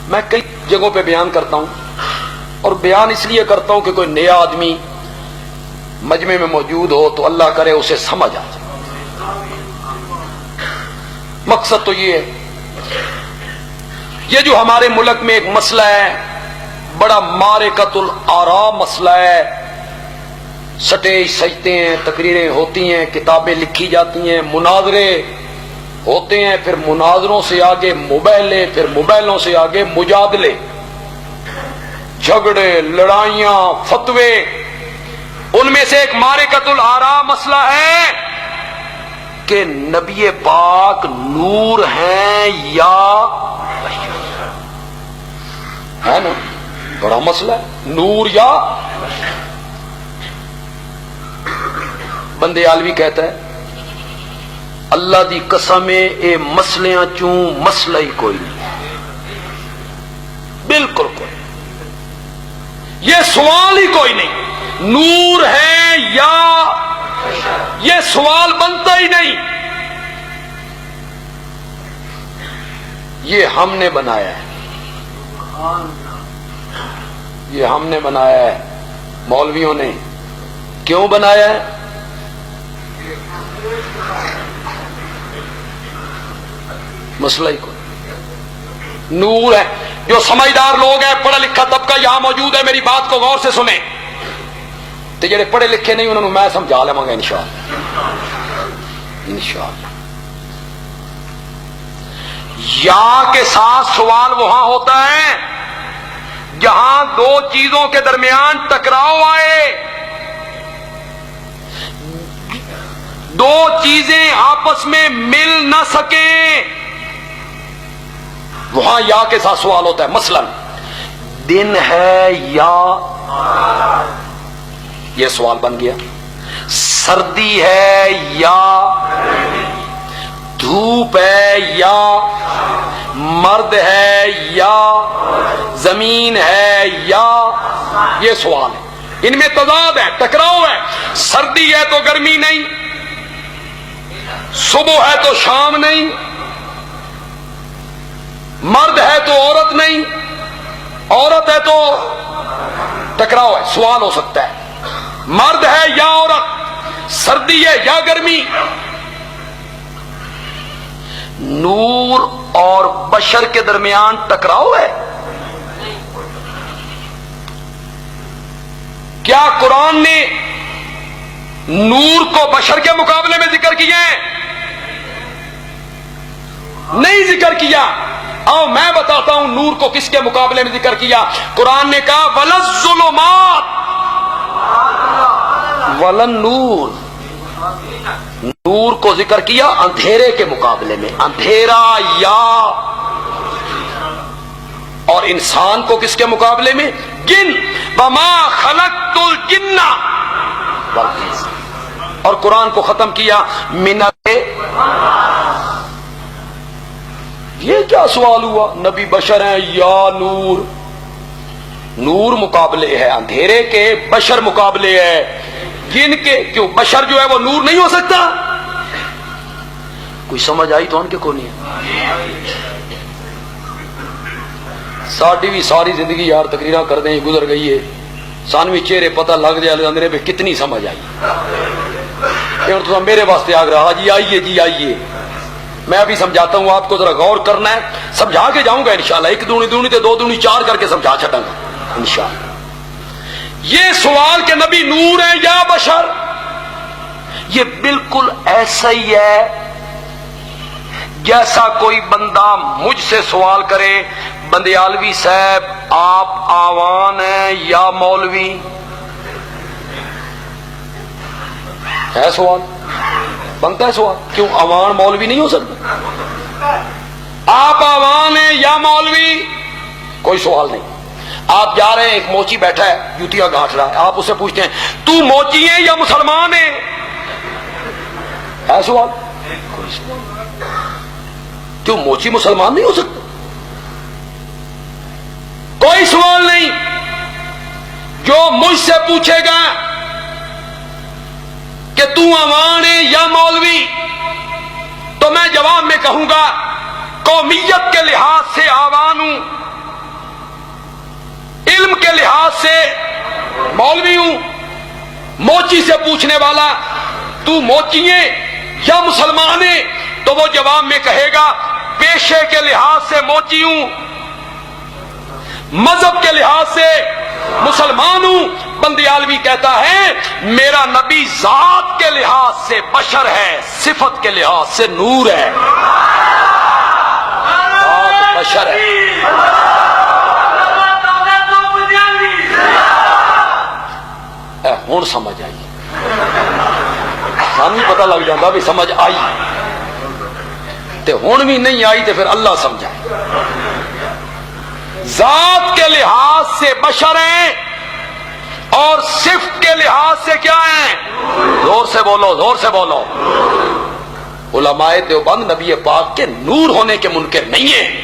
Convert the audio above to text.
میں کئی جگہوں پہ بیان کرتا ہوں، اور بیان اس لیے کرتا ہوں کہ کوئی نیا آدمی مجمع میں موجود ہو تو اللہ کرے اسے سمجھ آ جائے۔ مقصد تو یہ ہے، یہ جو ہمارے ملک میں ایک مسئلہ ہے، بڑا معرکۃ الآراء مسئلہ ہے، سٹیج سجتے ہیں، تقریریں ہوتی ہیں، کتابیں لکھی جاتی ہیں، مناظرے ہوتے ہیں، پھر مناظروں سے آگے مباہلے، پھر مباہلوں سے آگے مجادلے، جھگڑے، لڑائیاں، فتوے۔ ان میں سے ایک معرکۃ الآراء مسئلہ ہے کہ نبی پاک نور ہیں یا ہے نا، بڑا مسئلہ ہے، نور یا بندے عالوی کہتا ہے اللہ دی قسم اے مسلیاں چوں مسئلہ ہی کوئی نہیں، بالکل کوئی، یہ سوال ہی کوئی نہیں، نور ہے یا یہ سوال بنتا ہی نہیں، یہ ہم نے بنایا ہے، یہ ہم نے بنایا ہے، مولویوں نے۔ کیوں بنایا ہے؟ مسئلہ ہی کوئی، نور ہے۔ جو سمجھدار لوگ ہیں، پڑھا لکھا طبقہ یہاں موجود ہے، میری بات کو غور سے سنیں، تو جڑے پڑھے لکھے نہیں انہوں نے میں سمجھا لوں گا انشاءاللہ، انشاءاللہ۔ یا کے ساتھ سوال وہاں ہوتا ہے جہاں دو چیزوں کے درمیان ٹکراؤ آئے، دو چیزیں آپس میں مل نہ سکیں، وہاں یا کے ساتھ سوال ہوتا ہے۔ مثلا دن ہے یا، یہ سوال بن گیا، سردی ہے یا، دھوپ ہے یا، مرد ہے یا، زمین ہے یا، یہ سوال ہے، ان میں تضاد ہے، ٹکراؤ ہے۔ سردی ہے تو گرمی نہیں، صبح ہے تو شام نہیں، مرد ہے تو عورت نہیں، عورت ہے تو، ٹکراؤ ہے، سوال ہو سکتا ہے، مرد ہے یا عورت، سردی ہے یا گرمی۔ نور اور بشر کے درمیان ٹکراؤ ہے۔ کیا قرآن نے نور کو بشر کے مقابلے میں ذکر کیا ہے؟ نہیں ذکر کیا۔ آؤ میں بتاتا ہوں نور کو کس کے مقابلے میں ذکر کیا۔ قرآن نے کہا وَلَا الظُّلُمَاتُ وَلَا النُّورُ، نور کو ذکر کیا اندھیرے کے مقابلے میں، اندھیرا یا، اور انسان کو کس کے مقابلے میں؟ جن، وَمَا خَلَقْتُ الْجِنَّ وَالْإِنسَ، اور قرآن کو ختم کیا مِنَ۔ یہ کیا سوال ہوا؟ نبی بشر ہیں یا نور؟ نور مقابلے ہے اندھیرے کے، بشر مقابلے ہے جن کے۔ کیوں بشر جو ہے وہ نور نہیں ہو سکتا؟ کوئی سمجھ آئی تو ان کے کو نہیں ہے؟ ساڑھی بھی ساری زندگی یار تقریریں کر دیں گزر گئی ہے، سانوی چہرے پتہ لگ جائے اندرے پہ کتنی سمجھ آئی۔ تو میرے واسطے آگ رہا جی آئیے جی آئیے، میں ابھی سمجھاتا ہوں آپ کو، ذرا غور کرنا ہے، سمجھا کے جاؤں گا انشاءاللہ، ایک دونی دونی تے دو دونی چار کر کے سمجھا چھٹاں گا انشاءاللہ۔ یہ سوال کہ نبی نور ہے یا بشر، یہ بالکل ایسا ہی ہے جیسا کوئی بندہ مجھ سے سوال کرے بندیالوی صاحب آپ آوان ہیں یا مولوی؟ ہے سوال، بنتا ہے سوال، کیوں آوان مولوی نہیں ہو سکتا؟ آپ آوان ہیں یا مولوی؟ کوئی سوال نہیں۔ آپ جا رہے ہیں، ایک موچی بیٹھا ہے جوتیاں گھاٹ رہا ہے، آپ اسے پوچھتے ہیں تو موچی ہے یا مسلمان ہے؟ ہے سوال؟ کوئی سوال۔ کیوں موچی مسلمان نہیں ہو سکتا؟ کوئی سوال نہیں۔ جو مجھ سے پوچھے گا کہ تو عوان ہے یا مولوی، تو میں جواب میں کہوں گا قومیت کے لحاظ سے عوان ہوں، علم کے لحاظ سے مولوی ہوں، موچی سے پوچھنے والا تو موچی ہے یا مسلمان ہے، تو وہ جواب میں کہے گا پیشے کے لحاظ سے موچی ہوں، مذہب کے لحاظ سے مسلمان ہوں۔ بندیالوی کہتا ہے میرا نبی ذات کے لحاظ سے بشر ہے، صفت کے لحاظ سے نور ہے، ذات بشر ہے۔ ہوں سمجھ آئی، سانو پتہ لگ جاتا بھی سمجھ آئی، تے ہوں بھی نہیں آئی تے پھر اللہ سمجھائے۔ ذات کے لحاظ سے بشر ہیں اور صفت کے لحاظ سے کیا ہیں؟ زور سے بولو، زور سے بولو۔ علماء دیوبند نبی پاک کے نور ہونے کے منکر نہیں ہیں،